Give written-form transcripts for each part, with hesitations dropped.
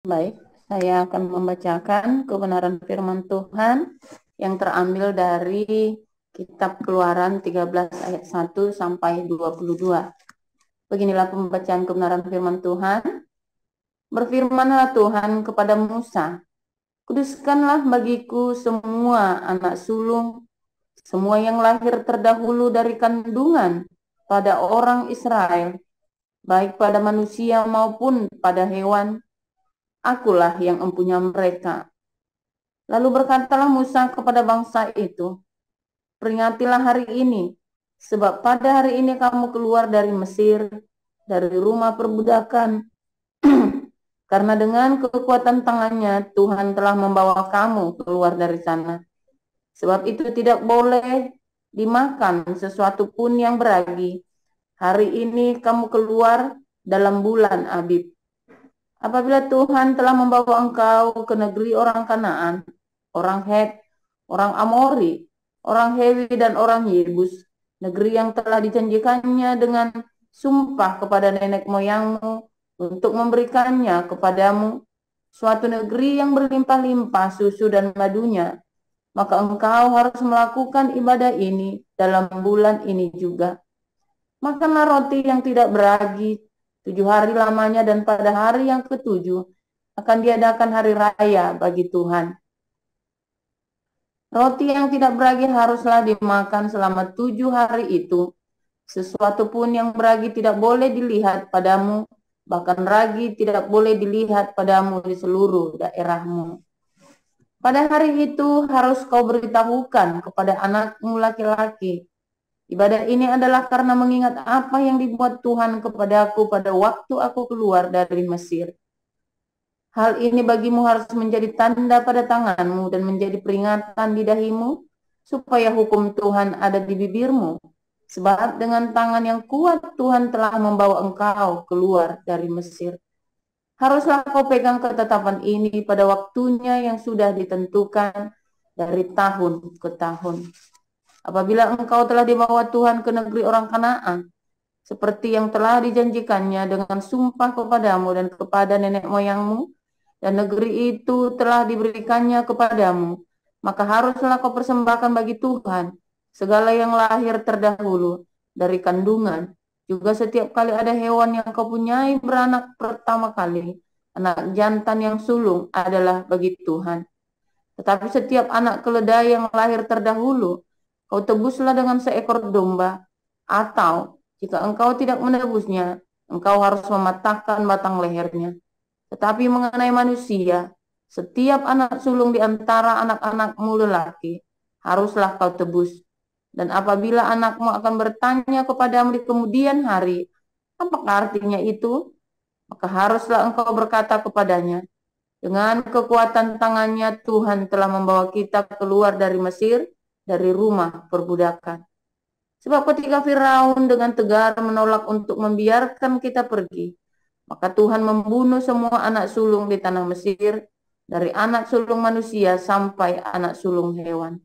Baik, saya akan membacakan kebenaran firman Tuhan yang terambil dari Kitab Keluaran 13 ayat 1 sampai 22. Beginilah pembacaan kebenaran firman Tuhan. Berfirmanlah Tuhan kepada Musa, "Kuduskanlah bagiku semua anak sulung, semua yang lahir terdahulu dari kandungan pada orang Israel, baik pada manusia maupun pada hewan. Akulah yang empunya mereka." Lalu berkatalah Musa kepada bangsa itu, "Peringatilah hari ini, sebab pada hari ini kamu keluar dari Mesir, dari rumah perbudakan, karena dengan kekuatan tangannya Tuhan telah membawa kamu keluar dari sana. Sebab itu tidak boleh dimakan sesuatu pun yang beragi. Hari ini kamu keluar dalam bulan Abib. Apabila Tuhan telah membawa engkau ke negeri orang Kanaan, orang Het, orang Amori, orang Hewi, dan orang Yebus, negeri yang telah dijanjikannya dengan sumpah kepada nenek moyangmu untuk memberikannya kepadamu, suatu negeri yang berlimpah-limpah susu dan madunya, maka engkau harus melakukan ibadah ini dalam bulan ini juga. Makanlah roti yang tidak beragi 7 hari lamanya, dan pada hari yang ketujuh akan diadakan hari raya bagi Tuhan. Roti yang tidak beragi haruslah dimakan selama 7 hari itu. Sesuatu pun yang beragi tidak boleh dilihat padamu, bahkan ragi tidak boleh dilihat padamu di seluruh daerahmu. Pada hari itu harus kau beritahukan kepada anakmu laki-laki, ibadah ini adalah karena mengingat apa yang dibuat Tuhan kepadaku pada waktu aku keluar dari Mesir. Hal ini bagimu harus menjadi tanda pada tanganmu dan menjadi peringatan di dahimu, supaya hukum Tuhan ada di bibirmu. Sebab dengan tangan yang kuat Tuhan telah membawa engkau keluar dari Mesir. Haruslah kau pegang ketetapan ini pada waktunya yang sudah ditentukan dari tahun ke tahun. Apabila engkau telah dibawa Tuhan ke negeri orang Kanaan, seperti yang telah dijanjikannya dengan sumpah kepadamu dan kepada nenek moyangmu, dan negeri itu telah diberikannya kepadamu, maka haruslah kau persembahkan bagi Tuhan segala yang lahir terdahulu dari kandungan, juga setiap kali ada hewan yang kau punyai beranak pertama kali, anak jantan yang sulung adalah bagi Tuhan. Tetapi setiap anak keledai yang lahir terdahulu, kau tebuslah dengan seekor domba, atau jika engkau tidak menebusnya, engkau harus mematahkan batang lehernya. Tetapi mengenai manusia, setiap anak sulung di antara anak-anakmu lelaki, haruslah kau tebus. Dan apabila anakmu akan bertanya kepadamu di kemudian hari, apakah artinya itu? Maka haruslah engkau berkata kepadanya, dengan kekuatan tangannya Tuhan telah membawa kita keluar dari Mesir, dari rumah perbudakan. Sebab ketika Firaun dengan tegar menolak untuk membiarkan kita pergi, maka Tuhan membunuh semua anak sulung di tanah Mesir, dari anak sulung manusia sampai anak sulung hewan.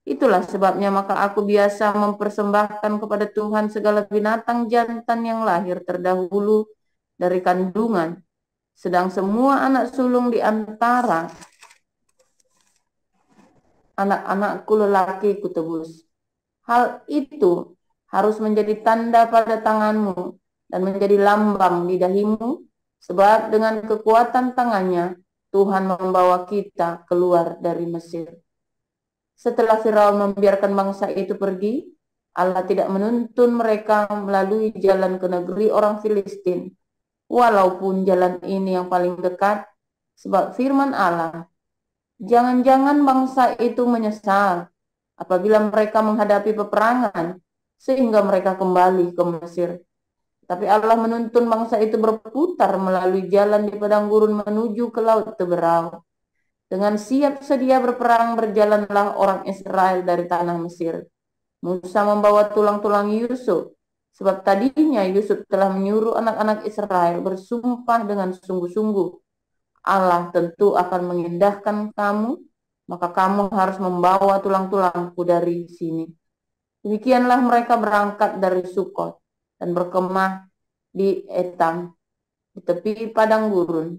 Itulah sebabnya maka aku biasa mempersembahkan kepada Tuhan segala binatang jantan yang lahir terdahulu dari kandungan, sedang semua anak sulung di antara anak-anakku lelaki kutebus. Hal itu harus menjadi tanda pada tanganmu dan menjadi lambang di dahimu, sebab dengan kekuatan tangannya Tuhan membawa kita keluar dari Mesir. Setelah Firaun membiarkan bangsa itu pergi, Allah tidak menuntun mereka melalui jalan ke negeri orang Filistin, walaupun jalan ini yang paling dekat, sebab firman Allah, jangan-jangan bangsa itu menyesal apabila mereka menghadapi peperangan, sehingga mereka kembali ke Mesir. Tapi Allah menuntun bangsa itu berputar melalui jalan di padang gurun menuju ke laut Teberau. Dengan siap sedia berperang berjalanlah orang Israel dari tanah Mesir. Musa membawa tulang-tulang Yusuf, sebab tadinya Yusuf telah menyuruh anak-anak Israel bersumpah dengan sungguh-sungguh, Allah tentu akan mengindahkan kamu, maka kamu harus membawa tulang-tulangku dari sini. Demikianlah mereka berangkat dari Sukot dan berkemah di Etam, di tepi padang gurun.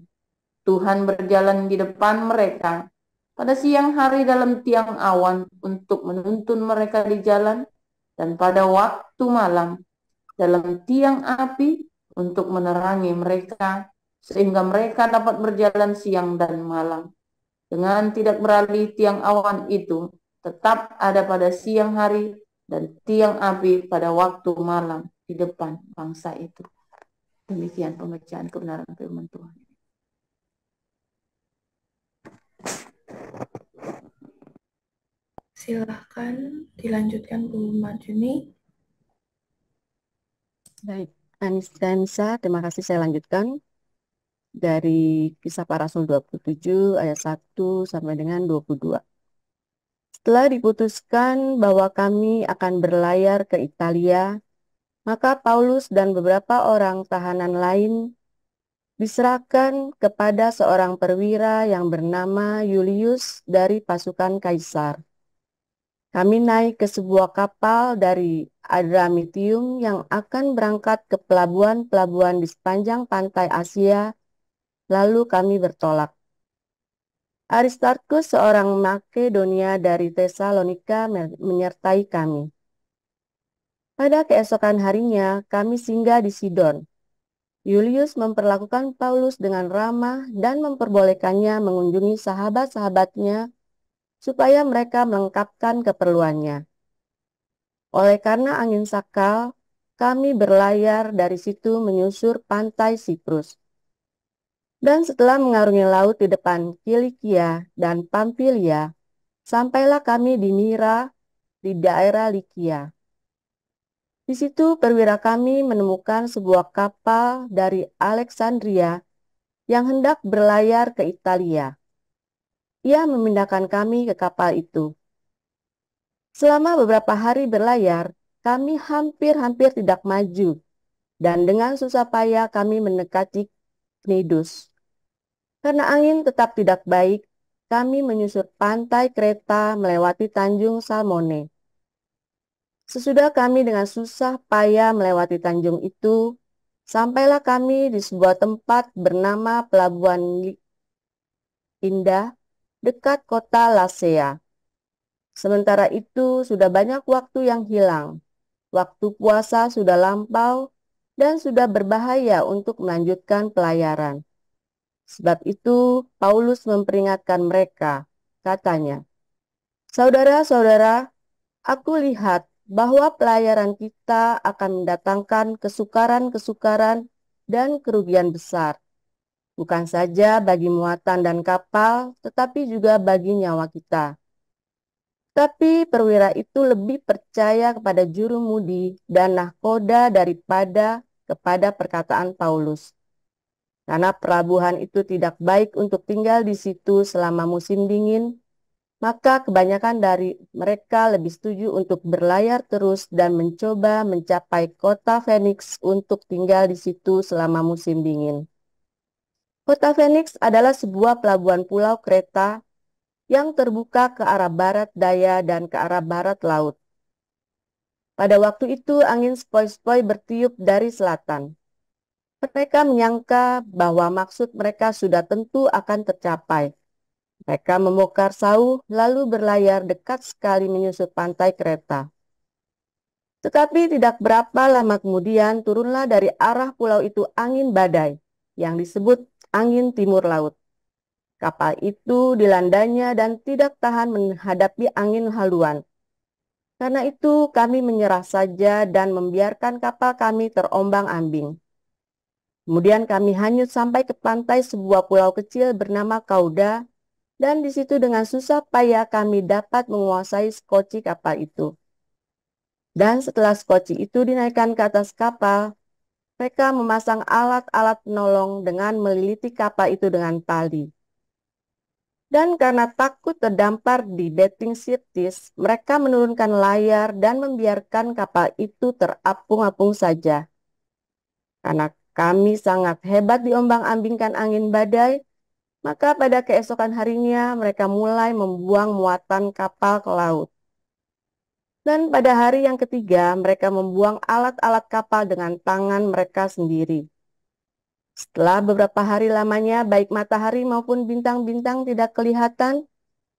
Tuhan berjalan di depan mereka pada siang hari dalam tiang awan untuk menuntun mereka di jalan, dan pada waktu malam dalam tiang api untuk menerangi mereka, sehingga mereka dapat berjalan siang dan malam. Dengan tidak beralih, tiang awan itu tetap ada pada siang hari dan tiang api pada waktu malam di depan bangsa itu. Demikian pembacaan kebenaran firman Tuhan. Silahkan dilanjutkan Bu Marjuni. Baik, Anissa, terima kasih. Saya lanjutkan dari Kisah Para Rasul 27 ayat 1 sampai dengan 22. Setelah diputuskan bahwa kami akan berlayar ke Italia, maka Paulus dan beberapa orang tahanan lain diserahkan kepada seorang perwira yang bernama Julius dari pasukan Kaisar. Kami naik ke sebuah kapal dari Adramitium yang akan berangkat ke pelabuhan-pelabuhan di sepanjang pantai Asia, lalu kami bertolak. Aristarkus, seorang Makedonia dari Tesalonika, menyertai kami. Pada keesokan harinya, kami singgah di Sidon. Julius memperlakukan Paulus dengan ramah dan memperbolehkannya mengunjungi sahabat-sahabatnya supaya mereka melengkapkan keperluannya. Oleh karena angin sakal, kami berlayar dari situ menyusur pantai Siprus. Dan setelah mengarungi laut di depan Kilikia dan Pamfilia, sampailah kami di Mira, di daerah Likia. Di situ perwira kami menemukan sebuah kapal dari Alexandria yang hendak berlayar ke Italia. Ia memindahkan kami ke kapal itu. Selama beberapa hari berlayar, kami hampir-hampir tidak maju, dan dengan susah payah kami mendekati Knidus. Karena angin tetap tidak baik, kami menyusur pantai Kreta melewati Tanjung Salmone. Sesudah kami dengan susah payah melewati tanjung itu, sampailah kami di sebuah tempat bernama Pelabuhan Indah, dekat kota Lasea. Sementara itu sudah banyak waktu yang hilang. Waktu puasa sudah lampau dan sudah berbahaya untuk melanjutkan pelayaran. Sebab itu, Paulus memperingatkan mereka, katanya, "Saudara-saudara, aku lihat bahwa pelayaran kita akan mendatangkan kesukaran-kesukaran dan kerugian besar, bukan saja bagi muatan dan kapal, tetapi juga bagi nyawa kita." Tapi perwira itu lebih percaya kepada jurumudi dan nahkoda daripada kepada perkataan Paulus. Karena pelabuhan itu tidak baik untuk tinggal di situ selama musim dingin, maka kebanyakan dari mereka lebih setuju untuk berlayar terus dan mencoba mencapai kota Phoenix untuk tinggal di situ selama musim dingin. Kota Phoenix adalah sebuah pelabuhan pulau Kreta yang terbuka ke arah barat daya dan ke arah barat laut. Pada waktu itu angin sepoi-sepoi bertiup dari selatan. Mereka menyangka bahwa maksud mereka sudah tentu akan tercapai. Mereka membongkar sauh lalu berlayar dekat sekali menyusut pantai Kreta. Tetapi tidak berapa lama kemudian turunlah dari arah pulau itu angin badai yang disebut angin timur laut. Kapal itu dilandanya dan tidak tahan menghadapi angin haluan. Karena itu kami menyerah saja dan membiarkan kapal kami terombang-ambing. Kemudian kami hanyut sampai ke pantai sebuah pulau kecil bernama Kauda, dan di situ dengan susah payah kami dapat menguasai skoci kapal itu. Dan setelah skoci itu dinaikkan ke atas kapal, mereka memasang alat-alat penolong dengan meliliti kapal itu dengan tali. Dan karena takut terdampar di Betting Sirtis, mereka menurunkan layar dan membiarkan kapal itu terapung-apung saja. Karena kami sangat hebat diombang-ambingkan angin badai, maka pada keesokan harinya mereka mulai membuang muatan kapal ke laut. Dan pada hari yang ketiga mereka membuang alat-alat kapal dengan tangan mereka sendiri. Setelah beberapa hari lamanya, baik matahari maupun bintang-bintang tidak kelihatan,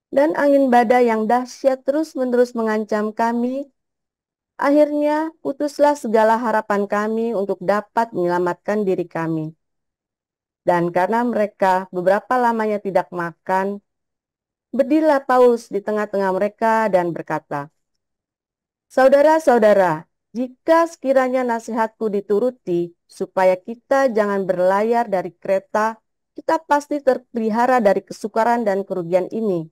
dan angin badai yang dahsyat terus-menerus mengancam kami, akhirnya putuslah segala harapan kami untuk dapat menyelamatkan diri kami. Dan karena mereka beberapa lamanya tidak makan, berdirilah Paulus di tengah-tengah mereka dan berkata, "Saudara-saudara, jika sekiranya nasihatku dituruti, supaya kita jangan berlayar dari kereta, kita pasti terpelihara dari kesukaran dan kerugian ini.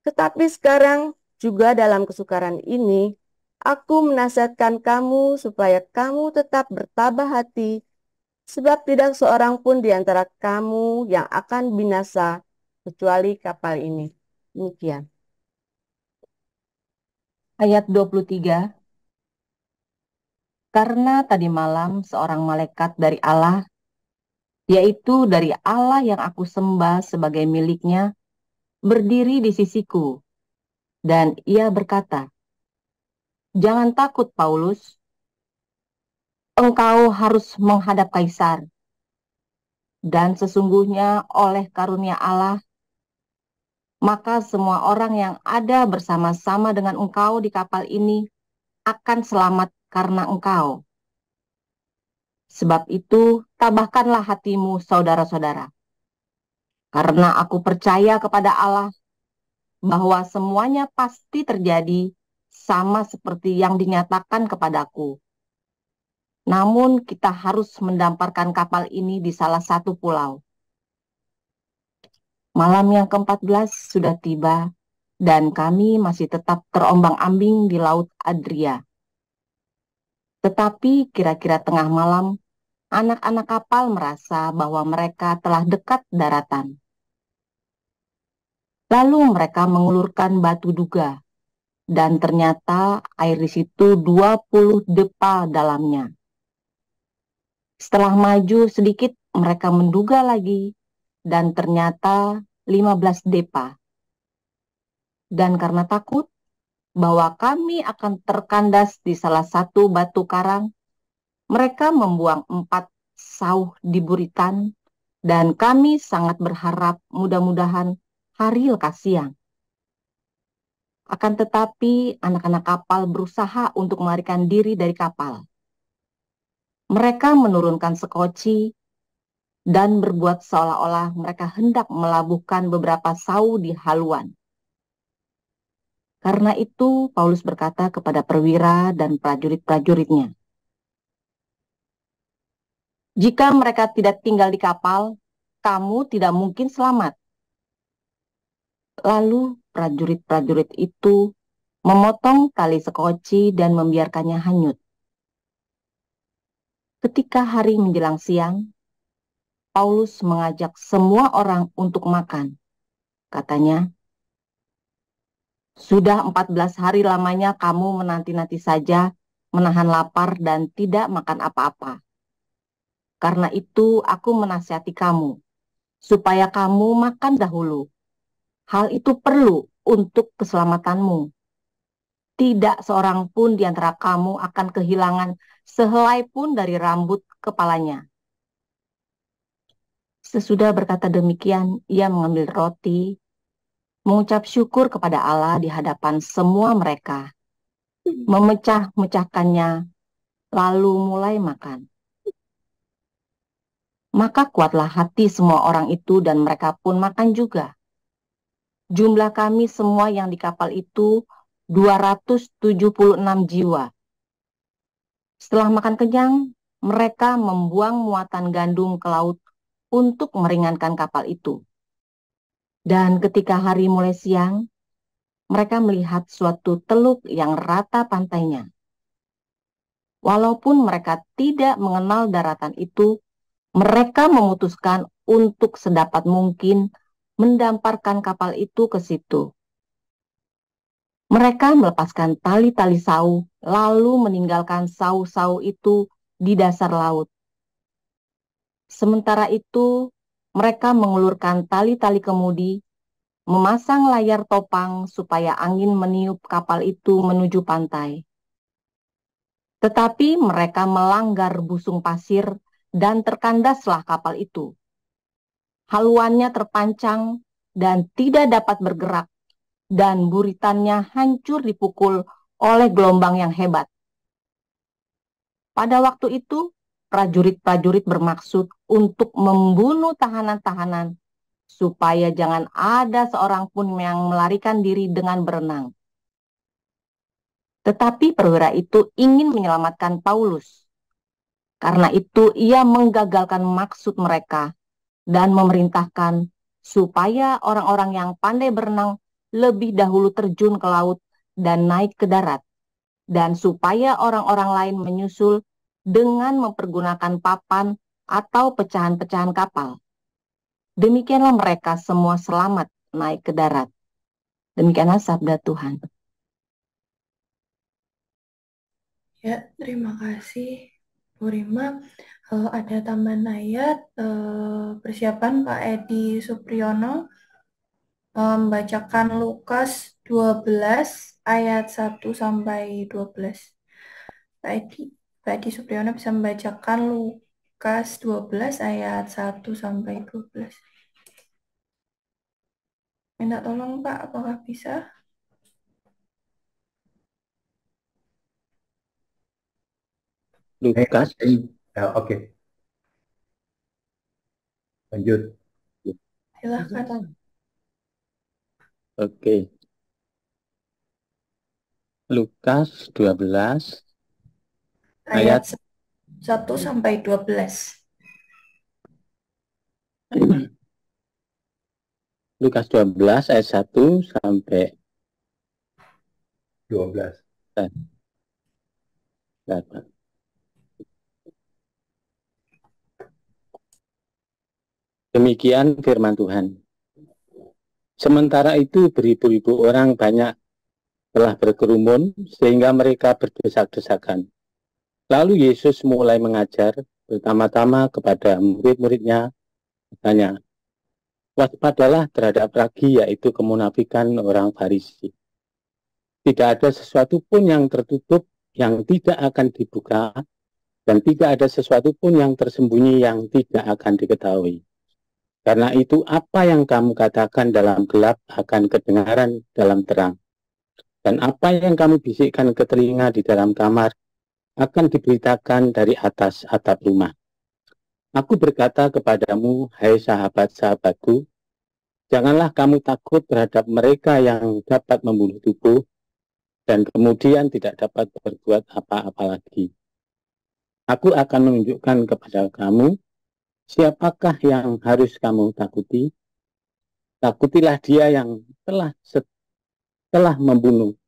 Tetapi sekarang juga dalam kesukaran ini, aku menasihatkan kamu supaya kamu tetap bertabah hati, sebab tidak seorang pun di antara kamu yang akan binasa, kecuali kapal ini." Demikian. Ayat 23, karena tadi malam seorang malaikat dari Allah, yaitu dari Allah yang aku sembah sebagai miliknya, berdiri di sisiku, dan ia berkata, "Jangan takut, Paulus, engkau harus menghadap Kaisar, dan sesungguhnya oleh karunia Allah, maka semua orang yang ada bersama-sama dengan engkau di kapal ini akan selamat karena engkau. Sebab itu, tabahkanlah hatimu, saudara-saudara, karena aku percaya kepada Allah bahwa semuanya pasti terjadi sama seperti yang dinyatakan kepadaku. Namun kita harus mendamparkan kapal ini di salah satu pulau. Malam yang ke-14 sudah tiba dan kami masih tetap terombang-ambing di Laut Adria. Tetapi kira-kira tengah malam, anak-anak kapal merasa bahwa mereka telah dekat daratan. Lalu mereka mengulurkan batu duga, dan ternyata air di situ 20 depa dalamnya. Setelah maju sedikit, mereka menduga lagi, dan ternyata 15 depa. Dan karena takut bahwa kami akan terkandas di salah satu batu karang, mereka membuang 4 sauh di buritan, dan kami sangat berharap mudah-mudahan hari lekas siang. Akan tetapi anak-anak kapal berusaha untuk melarikan diri dari kapal. Mereka menurunkan sekoci dan berbuat seolah-olah mereka hendak melabuhkan beberapa sauh di haluan. Karena itu Paulus berkata kepada perwira dan prajurit-prajuritnya, "Jika mereka tidak tinggal di kapal, kamu tidak mungkin selamat." Lalu prajurit-prajurit itu memotong tali sekoci dan membiarkannya hanyut. Ketika hari menjelang siang, Paulus mengajak semua orang untuk makan. Katanya, "Sudah 14 hari lamanya kamu menanti-nanti saja, menahan lapar dan tidak makan apa-apa. Karena itu aku menasihati kamu, supaya kamu makan dahulu. Hal itu perlu untuk keselamatanmu. Tidak seorang pun di antara kamu akan kehilangan sehelai pun dari rambut kepalanya." Sesudah berkata demikian, ia mengambil roti, mengucap syukur kepada Allah di hadapan semua mereka, memecah-mecahkannya, lalu mulai makan. Maka kuatlah hati semua orang itu dan mereka pun makan juga. Jumlah kami semua yang di kapal itu 276 jiwa. Setelah makan kenyang, mereka membuang muatan gandum ke laut untuk meringankan kapal itu. Dan ketika hari mulai siang, mereka melihat suatu teluk yang rata pantainya. Walaupun mereka tidak mengenal daratan itu, mereka memutuskan untuk sedapat mungkin mendamparkan kapal itu ke situ. Mereka melepaskan tali-tali sauh, lalu meninggalkan sauh-sauh itu di dasar laut. Sementara itu, mereka mengulurkan tali-tali kemudi, memasang layar topang supaya angin meniup kapal itu menuju pantai. Tetapi mereka melanggar busung pasir dan terkandaslah kapal itu. Haluannya terpancang dan tidak dapat bergerak, dan buritannya hancur dipukul oleh gelombang yang hebat. Pada waktu itu, prajurit-prajurit bermaksud untuk membunuh tahanan-tahanan, supaya jangan ada seorang pun yang melarikan diri dengan berenang. Tetapi perwira itu ingin menyelamatkan Paulus. Karena itu ia menggagalkan maksud mereka dan memerintahkan supaya orang-orang yang pandai berenang lebih dahulu terjun ke laut dan naik ke darat, dan supaya orang-orang lain menyusul dengan mempergunakan papan atau pecahan-pecahan kapal. Demikianlah mereka semua selamat naik ke darat. Demikianlah sabda Tuhan. Ya, terima kasih Bu Rima. Ada tambahan ayat, persiapan Pak Edi Supriyono membacakan Lukas 12 ayat 1 sampai 12. Pak Edi Supriyono bisa membacakan Lukas 12 ayat 1 sampai 12. Minta tolong Pak, apakah bisa? Lukas. Oke. Lanjut. Silakan. Oke. Lukas 12 Ayat 1 sampai 12. Lukas 12 ayat 1 sampai 12. Demikian firman Tuhan. Sementara itu beribu-ribu orang banyak telah berkerumun sehingga mereka berdesak-desakan. Lalu Yesus mulai mengajar pertama-tama kepada murid-muridnya, katanya, waspadalah terhadap ragi, yaitu kemunafikan orang Farisi. Tidak ada sesuatu pun yang tertutup yang tidak akan dibuka, dan tidak ada sesuatu pun yang tersembunyi yang tidak akan diketahui. Karena itu apa yang kamu katakan dalam gelap akan kedengaran dalam terang. Dan apa yang kamu bisikkan ke telinga di dalam kamar akan diberitakan dari atas atap rumah. Aku berkata kepadamu, hai sahabat-sahabatku, janganlah kamu takut terhadap mereka yang dapat membunuh tubuh dan kemudian tidak dapat berbuat apa-apa lagi. Aku akan menunjukkan kepada kamu siapakah yang harus kamu takuti. Takutilah dia yang telah membunuh,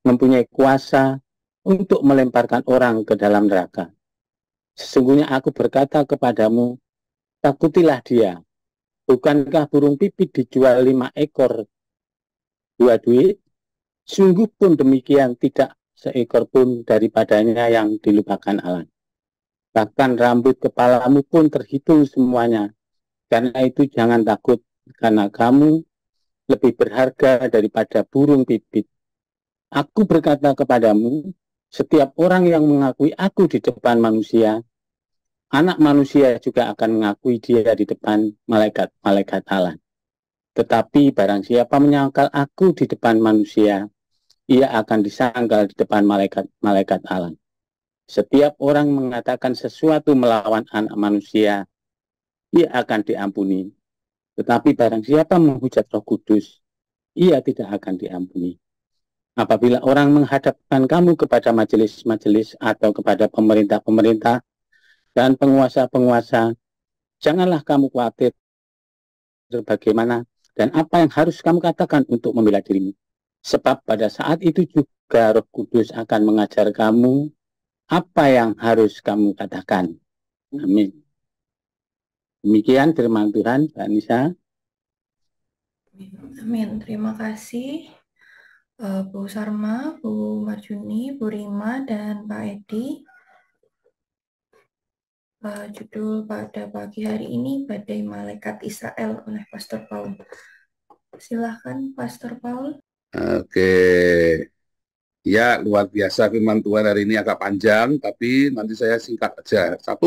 mempunyai kuasa untuk melemparkan orang ke dalam neraka. Sesungguhnya aku berkata kepadamu, takutilah dia. Bukankah burung pipit dijual 5 ekor 2 duit? Sungguh pun demikian tidak seekor pun daripadanya yang dilupakan Allah. Bahkan rambut kepalamu pun terhitung semuanya. Karena itu jangan takut, karena kamu lebih berharga daripada burung pipit. Aku berkata kepadamu, setiap orang yang mengakui aku di depan manusia, Anak manusia juga akan mengakui dia di depan malaikat-malaikat Allah. Tetapi barang siapa menyangkal aku di depan manusia, ia akan disangkal di depan malaikat-malaikat Allah. Setiap orang mengatakan sesuatu melawan anak manusia, ia akan diampuni. Tetapi barang siapa menghujat Roh Kudus, ia tidak akan diampuni. Apabila orang menghadapkan kamu kepada majelis-majelis atau kepada pemerintah-pemerintah dan penguasa-penguasa, janganlah kamu khawatir bagaimana dan apa yang harus kamu katakan untuk membela dirimu. Sebab pada saat itu juga Roh Kudus akan mengajar kamu apa yang harus kamu katakan. Amin. Demikian firman Tuhan, Mbak Nisa. Amin. Terima kasih Bu Sarma, Bu Marjuni, Bu Rima, dan Pak Edi. Judul pada pagi hari ini, Badai Malaikat Israel oleh Pastor Paul. Silahkan Pastor Paul. Oke. Ya, luar biasa firman Tuhan hari ini agak panjang, tapi nanti saya singkat aja. 1.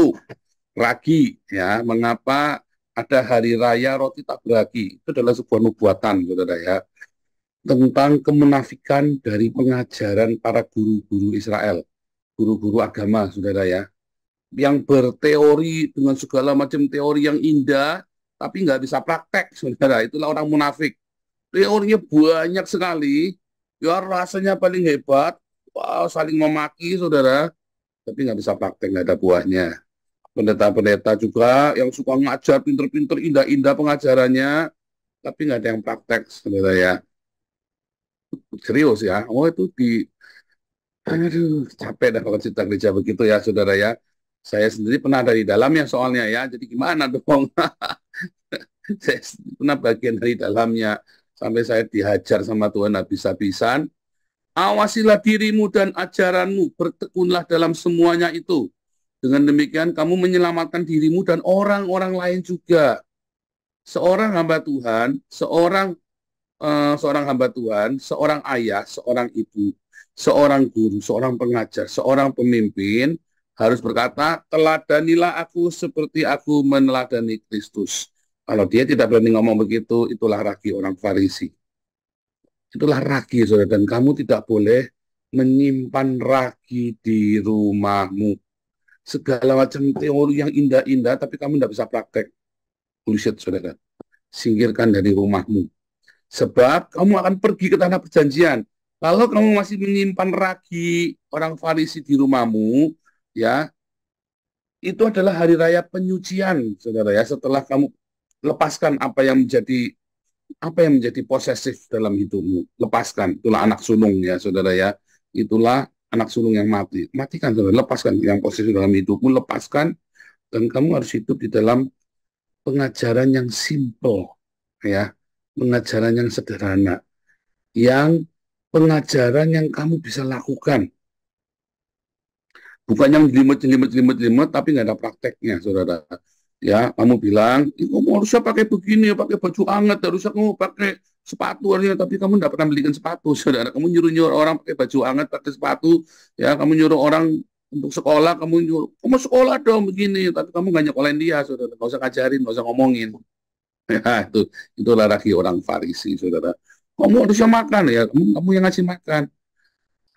ragi, ya. Mengapa ada hari raya roti tak beragi? Itu adalah sebuah nubuatan, saudara ya, tentang kemunafikan dari pengajaran para guru-guru Israel, guru-guru agama, saudara ya, yang berteori dengan segala macam teori yang indah, tapi nggak bisa praktek, saudara. Itulah orang munafik. Teorinya banyak sekali, ya rasanya paling hebat, wow, saling memaki, saudara, tapi nggak bisa praktek, nggak ada buahnya. Pendeta-pendeta juga yang suka ngajar pinter-pinter, indah-indah pengajarannya, tapi nggak ada yang praktek, saudara ya. Serius ya, oh itu aduh, capek dah kalau cerita gereja begitu ya, saudara ya. Saya sendiri pernah dari dalamnya soalnya ya, jadi gimana dong? Saya pernah bagian dari dalamnya, sampai saya dihajar sama Tuhan habis-habisan. Awasilah dirimu dan ajaranmu, bertekunlah dalam semuanya itu. Dengan demikian kamu menyelamatkan dirimu dan orang-orang lain juga. Seorang hamba Tuhan, seorang hamba Tuhan, seorang ayah, seorang ibu, seorang guru, seorang pengajar, seorang pemimpin harus berkata, teladanilah aku seperti aku meneladani Kristus. Kalau dia tidak berani ngomong begitu, itulah ragi orang Farisi. Itulah ragi, saudara. Dan kamu tidak boleh menyimpan ragi di rumahmu. Segala macam teori yang indah-indah, tapi kamu tidak bisa praktek. Bullshit, saudara. Singkirkan dari rumahmu. Sebab kamu akan pergi ke tanah perjanjian. Kalau kamu masih menyimpan ragi orang Farisi di rumahmu, ya, itu adalah hari raya penyucian, saudara ya. Setelah kamu lepaskan apa yang menjadi posesif dalam hidupmu, lepaskan. Itulah anak sulung ya, saudara ya. Itulah anak sulung yang mati. Matikan, saudara. Lepaskan yang posesif dalam hidupmu, lepaskan. Dan kamu harus hidup di dalam pengajaran yang simple, ya, pengajaran yang sederhana, yang pengajaran yang kamu bisa lakukan. Bukan yang jelimet, tapi nggak ada prakteknya, saudara. Ya, kamu bilang, kamu harusnya pakai begini, pakai baju hangat, harusnya kamu pakai sepatu, tapi kamu nggak pernah belikan sepatu, saudara. Kamu nyuruh orang pakai baju hangat, pakai sepatu, ya, kamu nyuruh orang untuk sekolah, kamu sekolah dong begini, tapi kamu nggak nyekolahin dia, saudara. Nggak usah ngajarin, nggak usah ngomongin. Ya, itulah lagi orang Farisi, saudara. Kamu harusnya makan, ya, kamu yang ngasih makan.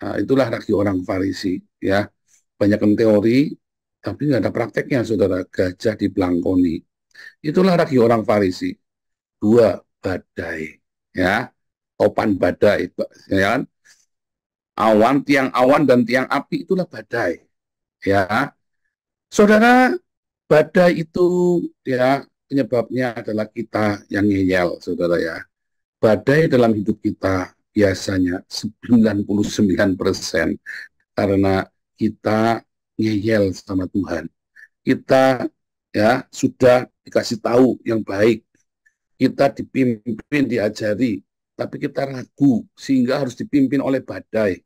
Nah, itulah lagi orang Farisi, ya. Banyak teori, tapi nggak ada prakteknya, saudara. Gajah dibelangkoni. Itulah lagi orang Farisi. Dua, badai, ya, topan badai, ya kan? Tiang awan dan tiang api, itulah badai, ya. Saudara, badai itu, ya, penyebabnya adalah kita yang ngeyel, saudara ya. Badai dalam hidup kita biasanya 99% karena kita ngeyel sama Tuhan. Kita, ya, sudah dikasih tahu yang baik. Kita dipimpin, diajari, tapi kita ragu sehingga harus dipimpin oleh badai.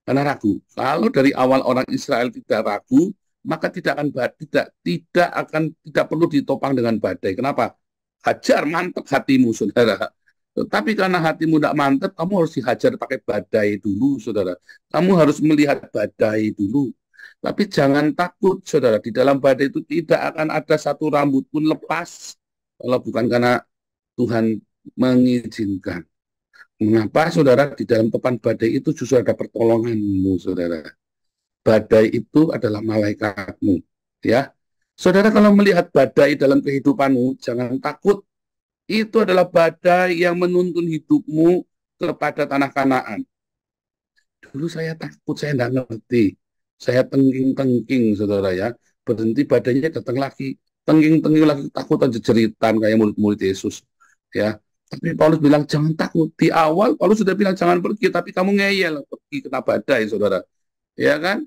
Karena ragu. Kalau dari awal orang Israel tidak ragu, maka tidak perlu ditopang dengan badai. Kenapa? Hajar mantap hatimu, saudara. Tetapi karena hatimu tidak mantap, kamu harus dihajar pakai badai dulu, saudara. Kamu harus melihat badai dulu. Tapi jangan takut, saudara. Di dalam badai itu tidak akan ada satu rambut pun lepas, kalau bukan karena Tuhan mengizinkan. Mengapa, saudara? Di dalam topan badai itu justru ada pertolonganmu, saudara. Badai itu adalah malaikatmu, ya. Saudara, kalau melihat badai dalam kehidupanmu, jangan takut. Itu adalah badai yang menuntun hidupmu kepada tanah Kanaan. Dulu saya takut, saya tidak ngerti. Saya tengking-tengking, saudara ya. Berhenti, badainya datang lagi. Tengking-tengking lagi, takut aja jeritan kayak murid-murid Yesus. Ya. Tapi Paulus bilang, jangan takut. Di awal, Paulus sudah bilang, jangan pergi. Tapi kamu ngeyel, pergi kena badai, saudara. Ya kan?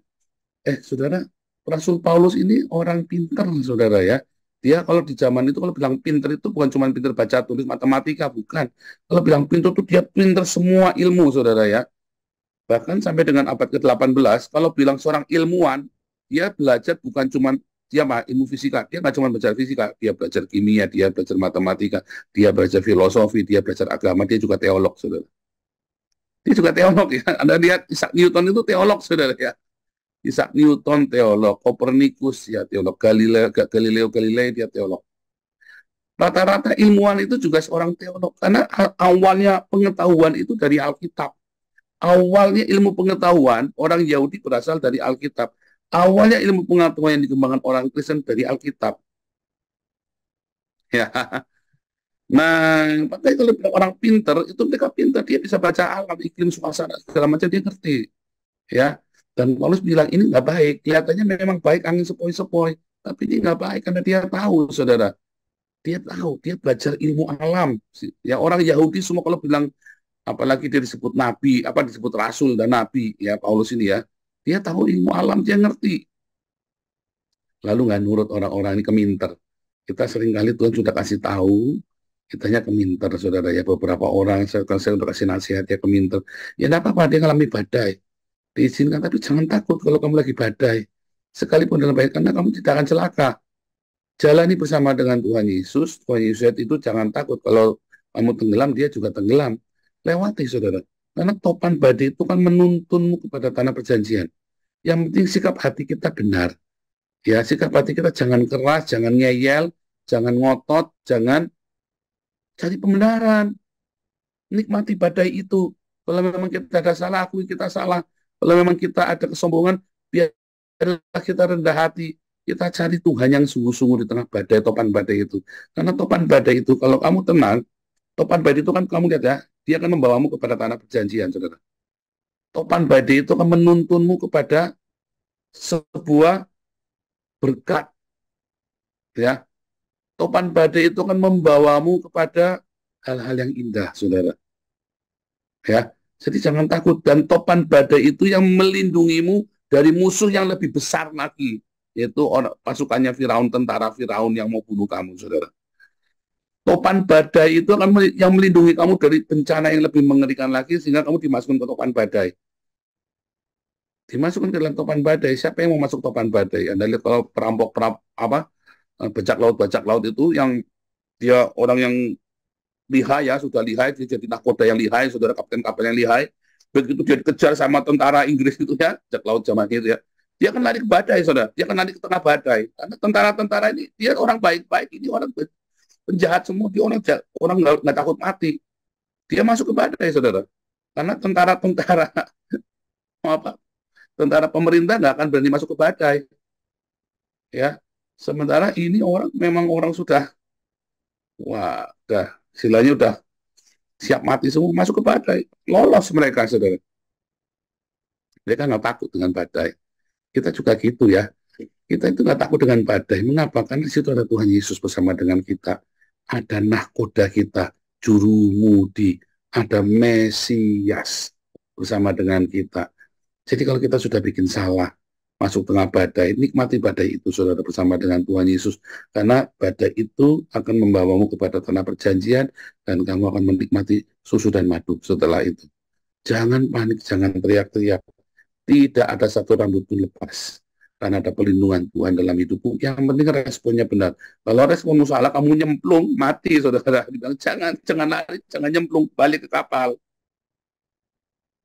Saudara, Rasul Paulus ini orang pintar, saudara ya. Dia kalau di zaman itu kalau bilang pintar itu bukan cuma pintar baca tulis matematika, bukan. Kalau bilang pintar itu dia pintar semua ilmu, saudara ya. Bahkan sampai dengan abad ke-18, kalau bilang seorang ilmuwan, dia belajar bukan cuma ilmu fisika. Dia nggak cuma belajar fisika, dia belajar kimia, dia belajar matematika, dia belajar filosofi, dia belajar agama, dia juga teolog, saudara. Dia juga teolog ya. Anda lihat Isaac Newton itu teolog, saudara ya. Isaac Newton teolog, Kopernikus ya teolog, Galileo Galilei dia teolog. Rata-rata ilmuwan itu juga seorang teolog, karena awalnya pengetahuan itu dari Alkitab. Awalnya ilmu pengetahuan orang Yahudi berasal dari Alkitab. Awalnya ilmu pengetahuan yang dikembangkan orang Kristen dari Alkitab. Ya. Nah, makanya kalau orang pinter, itu mereka pinter, dia bisa baca alam, iklim, suasana, segala macam dia ngerti. Ya. Dan Paulus bilang ini nggak baik, kelihatannya memang baik angin sepoi-sepoi, tapi ini nggak baik karena dia tahu, saudara. Dia tahu, dia belajar ilmu alam. Ya orang Yahudi semua kalau bilang, apalagi dia disebut nabi, apa disebut rasul dan nabi, ya Paulus ini ya, dia tahu ilmu alam, dia ngerti. Lalu nggak nurut orang-orang ini keminter. Kita seringkali Tuhan sudah kasih tahu, kitanya keminter, saudara ya. Beberapa orang, saya udah kasih nasihat, ya keminter. Ya enggak apa-apa, dia ngalami badai. Diizinkan, tapi jangan takut kalau kamu lagi badai. Sekalipun dalam badai, karena kamu tidak akan celaka. Jalani bersama dengan Tuhan Yesus. Tuhan Yesus itu jangan takut. Kalau kamu tenggelam, dia juga tenggelam. Lewati, saudara. Karena topan badai itu kan menuntunmu kepada tanah perjanjian. Yang penting sikap hati kita benar. Ya, sikap hati kita jangan keras, jangan ngeyel, jangan ngotot, jangan cari pembenaran. Nikmati badai itu. Kalau memang kita ada salah, akui kita salah. Kalau memang kita ada kesombongan, biarlah kita rendah hati. Kita cari Tuhan yang sungguh-sungguh di tengah badai, topan badai itu. Karena topan badai itu, kalau kamu tenang, topan badai itu kan kamu lihat ya, dia akan membawamu kepada tanah perjanjian, saudara. Topan badai itu akan menuntunmu kepada sebuah berkat. Ya, topan badai itu akan membawamu kepada hal-hal yang indah, saudara. Ya, jadi jangan takut. Dan topan badai itu yang melindungimu dari musuh yang lebih besar lagi, yaitu pasukannya Firaun, tentara Firaun yang mau bunuh kamu, saudara. Topan badai itu akan yang melindungi kamu dari bencana yang lebih mengerikan lagi, sehingga kamu dimasukkan ke topan badai. Dimasukkan ke dalam topan badai. Siapa yang mau masuk topan badai? Anda lihat kalau perampok bajak laut itu yang dia orang yang lihai ya, sudah lihai, dia jadi nahkoda yang lihai, saudara, kapten kapal yang lihai. Begitu dia dikejar sama tentara Inggris itu ya, bajak laut zaman itu ya, dia akan lari ke badai, saudara. Dia akan lari ke tengah badai. Karena tentara-tentara ini, dia orang baik-baik, ini orang penjahat semua, dia orang nggak takut mati. Dia masuk ke badai, saudara. Karena tentara-tentara apa? Tentara pemerintah nggak akan berani masuk ke badai. Ya, sementara ini orang memang orang sudah, wah, istilahnya udah siap mati semua, masuk ke badai. Lolos mereka, saudara. Mereka nggak takut dengan badai. Kita juga gitu ya. Kita itu nggak takut dengan badai. Mengapa? Karena di situ ada Tuhan Yesus bersama dengan kita. Ada nahkoda kita, jurumudi, ada Mesias bersama dengan kita. Jadi kalau kita sudah bikin salah, masuk tengah badai, nikmati badai itu, saudara, bersama dengan Tuhan Yesus. Karena badai itu akan membawamu kepada tanah perjanjian, dan kamu akan menikmati susu dan madu setelah itu. Jangan panik, jangan teriak-teriak. Tidak ada satu rambut pun lepas. Karena ada pelindungan Tuhan dalam hidupmu. Yang penting responnya benar. Kalau responmu salah, kamu nyemplung, mati, saudara. Dibilang, jangan lari, jangan nyemplung, balik ke kapal.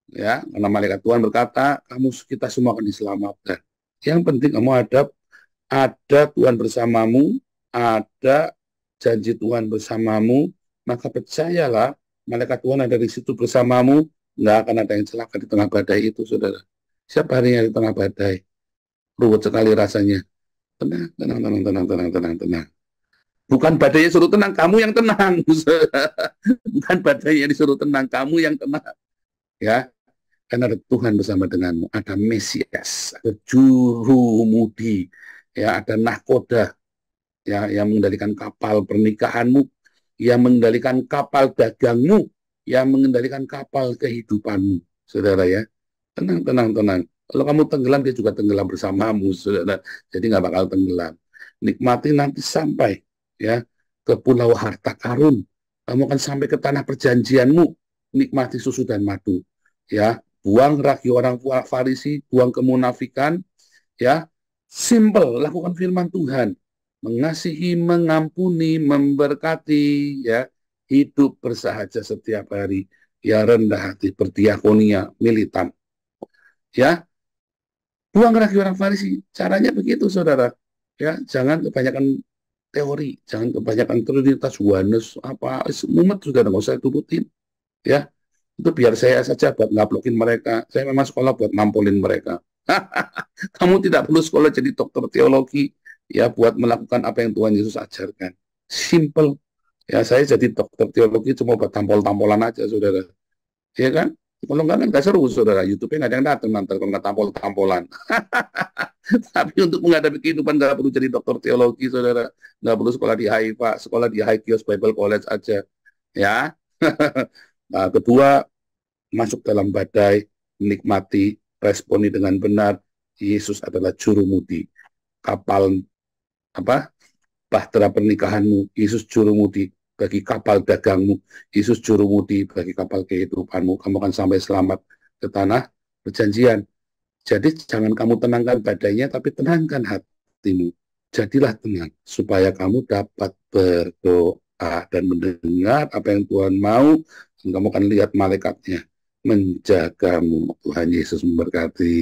Ya, karena malaikat Tuhan berkata, kita semua akan diselamatkan. Yang penting kamu ada Tuhan bersamamu, ada janji Tuhan bersamamu, maka percayalah, malaikat Tuhan ada di situ bersamamu, nggak akan ada yang celaka di tengah badai itu, saudara. Siapa harinya di tengah badai? Ruwet sekali rasanya. Tenang. Bukan badainya suruh tenang, kamu yang tenang. Bukan badainya disuruh tenang, kamu yang tenang. Ya, karena ada Tuhan bersama denganmu, ada Mesias, ada jurumudi, ya, ada nahkoda, ya, yang mengendalikan kapal pernikahanmu, yang mengendalikan kapal dagangmu, yang mengendalikan kapal kehidupanmu, saudara ya. Tenang. Kalau kamu tenggelam, dia juga tenggelam bersamamu, saudara. Jadi nggak bakal tenggelam. Nikmati nanti sampai ya ke pulau harta karun. Kamu akan sampai ke tanah perjanjianmu. Nikmati susu dan madu. Ya, buang ragi orang Farisi, buang kemunafikan. Ya, simple, lakukan firman Tuhan. Mengasihi, mengampuni, memberkati. Ya, hidup bersahaja setiap hari. Ya, rendah hati, berdiakonia, militan. Ya, Buang lagi orang Farisi. Caranya begitu, saudara. Ya, jangan kebanyakan teori, jangan kebanyakan Trinitas, Oneness, apa, mumet sudah nggak usah turutin. Ya, itu biar saya saja buat ngaplokin mereka. Saya memang sekolah buat nampolin mereka. Kamu tidak perlu sekolah jadi dokter teologi ya buat melakukan apa yang Tuhan Yesus ajarkan. Simple. Ya, saya jadi dokter teologi cuma buat tampol-tampolan aja, saudara. Ya kan? Kalau nggak kan nggak seru, saudara. YouTube-nya nggak ada yang datang nanti kalau nggak tampol-tampolan. Tapi untuk menghadapi kehidupan nggak perlu jadi dokter teologi, saudara. Nggak perlu sekolah di HIPA, sekolah di High Kiosk Bible College aja. Ya. Nah, kedua, masuk dalam badai, menikmati, responi dengan benar. Yesus adalah jurumudi. Kapal apa? Bahtera pernikahanmu, Yesus jurumudi bagi kapal dagangmu, Yesus jurumudi bagi kapal kehidupanmu. Kamu akan sampai selamat ke tanah perjanjian. Jadi jangan kamu tenangkan badainya, tapi tenangkan hatimu. Jadilah tenang, supaya kamu dapat berdoa dan mendengar apa yang Tuhan mau, dan kamu akan lihat malaikatnya menjagamu. Tuhan Yesus memberkati.